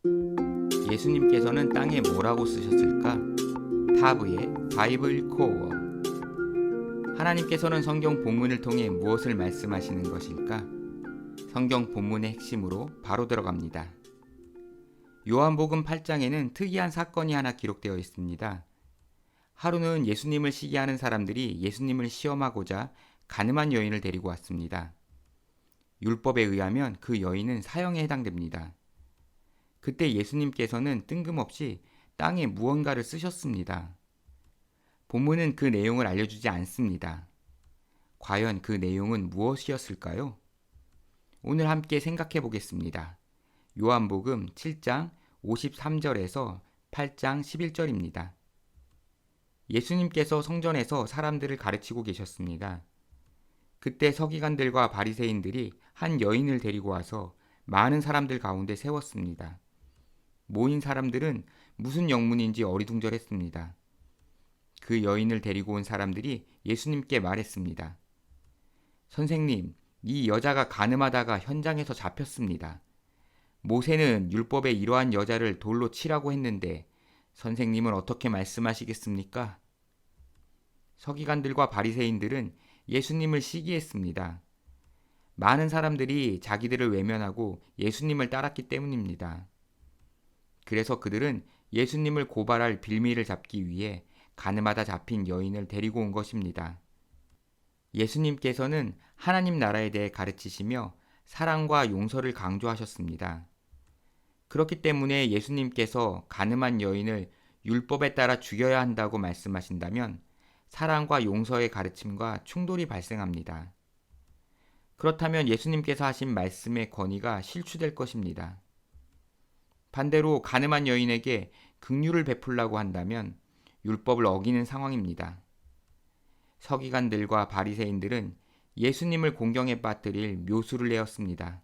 예수님께서는 땅에 뭐라고 쓰셨을까? 타브의 바이블 코어. 하나님께서는 성경 본문을 통해 무엇을 말씀하시는 것일까? 성경 본문의 핵심으로 바로 들어갑니다. 요한복음 8장에는 특이한 사건이 하나 기록되어 있습니다. 하루는 예수님을 시기하는 사람들이 예수님을 시험하고자 가늠한 여인을 데리고 왔습니다. 율법에 의하면 그 여인은 사형에 해당됩니다. 그때 예수님께서는 뜬금없이 땅에 무언가를 쓰셨습니다. 본문은 그 내용을 알려주지 않습니다. 과연 그 내용은 무엇이었을까요? 오늘 함께 생각해 보겠습니다. 요한복음 7장 53절에서 8장 11절입니다. 예수님께서 성전에서 사람들을 가르치고 계셨습니다. 그때 서기관들과 바리새인들이 한 여인을 데리고 와서 많은 사람들 가운데 세웠습니다. 모인 사람들은 무슨 영문인지 어리둥절했습니다. 그 여인을 데리고 온 사람들이 예수님께 말했습니다. 선생님, 이 여자가 간음하다가 현장에서 잡혔습니다. 모세는 율법에 이러한 여자를 돌로 치라고 했는데 선생님은 어떻게 말씀하시겠습니까? 서기관들과 바리새인들은 예수님을 시기했습니다. 많은 사람들이 자기들을 외면하고 예수님을 따랐기 때문입니다. 그래서 그들은 예수님을 고발할 빌미를 잡기 위해 간음하다 잡힌 여인을 데리고 온 것입니다. 예수님께서는 하나님 나라에 대해 가르치시며 사랑과 용서를 강조하셨습니다. 그렇기 때문에 예수님께서 간음한 여인을 율법에 따라 죽여야 한다고 말씀하신다면 사랑과 용서의 가르침과 충돌이 발생합니다. 그렇다면 예수님께서 하신 말씀의 권위가 실추될 것입니다. 반대로 간음한 여인에게 긍휼을 베풀라고 한다면 율법을 어기는 상황입니다. 서기관들과 바리새인들은 예수님을 공경에 빠뜨릴 묘수를 내었습니다.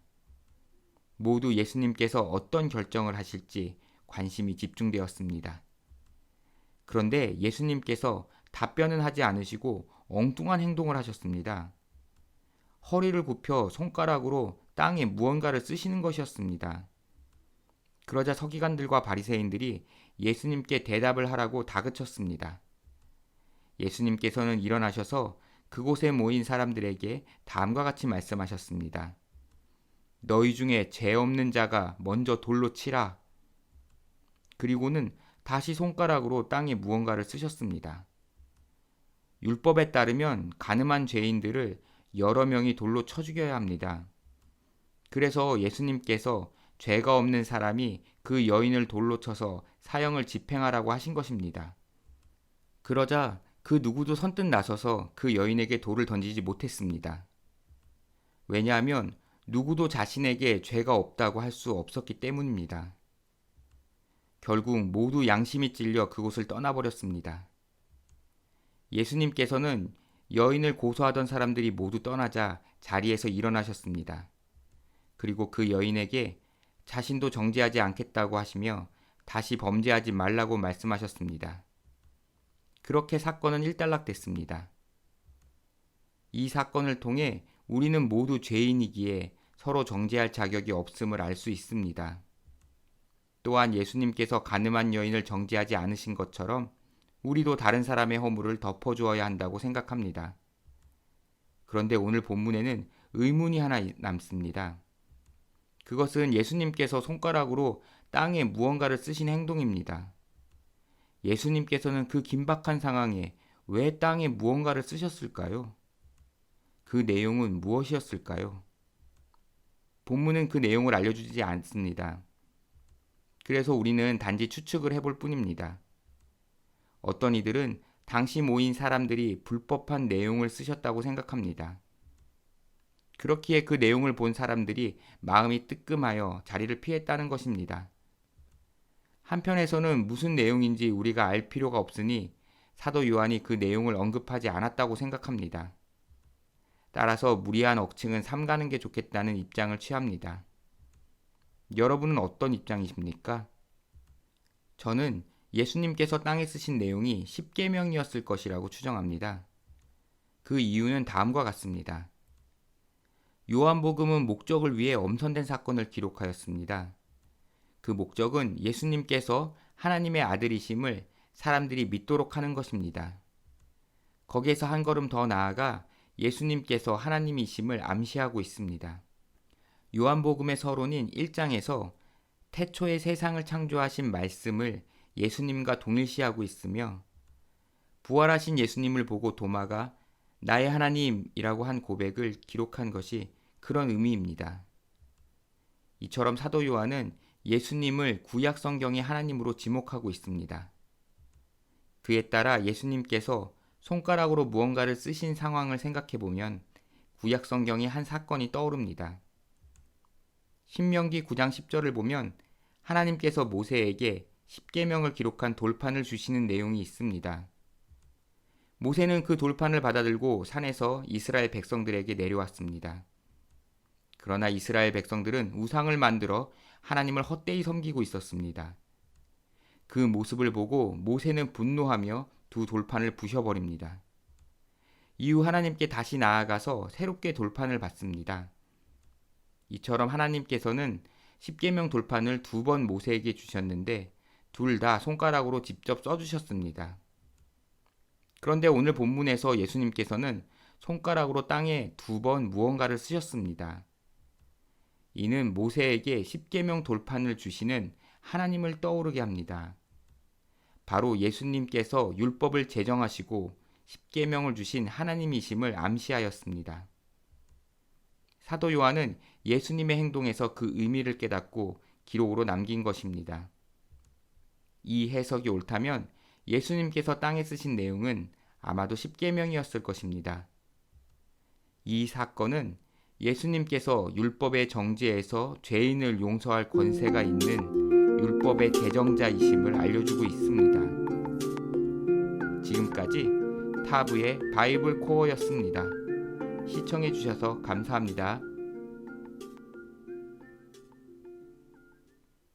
모두 예수님께서 어떤 결정을 하실지 관심이 집중되었습니다. 그런데 예수님께서 답변은 하지 않으시고 엉뚱한 행동을 하셨습니다. 허리를 굽혀 손가락으로 땅에 무언가를 쓰시는 것이었습니다. 그러자 서기관들과 바리새인들이 예수님께 대답을 하라고 다그쳤습니다. 예수님께서는 일어나셔서 그곳에 모인 사람들에게 다음과 같이 말씀하셨습니다. 너희 중에 죄 없는 자가 먼저 돌로 치라. 그리고는 다시 손가락으로 땅에 무언가를 쓰셨습니다. 율법에 따르면 간음한 죄인들을 여러 명이 돌로 쳐 죽여야 합니다. 그래서 예수님께서 죄가 없는 사람이 그 여인을 돌로 쳐서 사형을 집행하라고 하신 것입니다. 그러자 그 누구도 선뜻 나서서 그 여인에게 돌을 던지지 못했습니다. 왜냐하면 누구도 자신에게 죄가 없다고 할 수 없었기 때문입니다. 결국 모두 양심이 찔려 그곳을 떠나버렸습니다. 예수님께서는 여인을 고소하던 사람들이 모두 떠나자 자리에서 일어나셨습니다. 그리고 그 여인에게 자신도 정죄하지 않겠다고 하시며 다시 범죄하지 말라고 말씀하셨습니다. 그렇게 사건은 일단락됐습니다. 이 사건을 통해 우리는 모두 죄인이기에 서로 정죄할 자격이 없음을 알 수 있습니다. 또한 예수님께서 간음한 여인을 정죄하지 않으신 것처럼 우리도 다른 사람의 허물을 덮어주어야 한다고 생각합니다. 그런데 오늘 본문에는 의문이 하나 남습니다. 그것은 예수님께서 손가락으로 땅에 무언가를 쓰신 행동입니다. 예수님께서는 그 긴박한 상황에 왜 땅에 무언가를 쓰셨을까요? 그 내용은 무엇이었을까요? 본문은 그 내용을 알려주지 않습니다. 그래서 우리는 단지 추측을 해볼 뿐입니다. 어떤 이들은 당시 모인 사람들이 불법한 내용을 쓰셨다고 생각합니다. 그렇기에 그 내용을 본 사람들이 마음이 뜨끔하여 자리를 피했다는 것입니다. 한편에서는 무슨 내용인지 우리가 알 필요가 없으니 사도 요한이 그 내용을 언급하지 않았다고 생각합니다. 따라서 무리한 억측은 삼가는 게 좋겠다는 입장을 취합니다. 여러분은 어떤 입장이십니까? 저는 예수님께서 땅에 쓰신 내용이 십계명이었을 것이라고 추정합니다. 그 이유는 다음과 같습니다. 요한복음은 목적을 위해 엄선된 사건을 기록하였습니다. 그 목적은 예수님께서 하나님의 아들이심을 사람들이 믿도록 하는 것입니다. 거기에서 한 걸음 더 나아가 예수님께서 하나님이심을 암시하고 있습니다. 요한복음의 서론인 1장에서 태초에 세상을 창조하신 말씀을 예수님과 동일시하고 있으며, 부활하신 예수님을 보고 도마가 나의 하나님이라고 한 고백을 기록한 것이 그런 의미입니다. 이처럼 사도 요한은 예수님을 구약 성경의 하나님으로 지목하고 있습니다. 그에 따라 예수님께서 손가락으로 무언가를 쓰신 상황을 생각해 보면 구약 성경의 한 사건이 떠오릅니다. 신명기 9장 10절을 보면 하나님께서 모세에게 십계명을 기록한 돌판을 주시는 내용이 있습니다. 모세는 그 돌판을 받아들고 산에서 이스라엘 백성들에게 내려왔습니다. 그러나 이스라엘 백성들은 우상을 만들어 하나님을 헛되이 섬기고 있었습니다. 그 모습을 보고 모세는 분노하며 두 돌판을 부셔버립니다. 이후 하나님께 다시 나아가서 새롭게 돌판을 받습니다. 이처럼 하나님께서는 십계명 돌판을 2번 모세에게 주셨는데 둘 다 손가락으로 직접 써주셨습니다. 그런데 오늘 본문에서 예수님께서는 손가락으로 땅에 2번 무언가를 쓰셨습니다. 이는 모세에게 십계명 돌판을 주시는 하나님을 떠오르게 합니다. 바로 예수님께서 율법을 제정하시고 십계명을 주신 하나님이심을 암시하였습니다. 사도 요한은 예수님의 행동에서 그 의미를 깨닫고 기록으로 남긴 것입니다. 이 해석이 옳다면 예수님께서 땅에 쓰신 내용은 아마도 십계명이었을 것입니다. 이 사건은 예수님께서 율법의 정죄에서 죄인을 용서할 권세가 있는 율법의 제정자이심을 알려주고 있습니다. 지금까지 타브의 바이블 코어였습니다. 시청해 주셔서 감사합니다.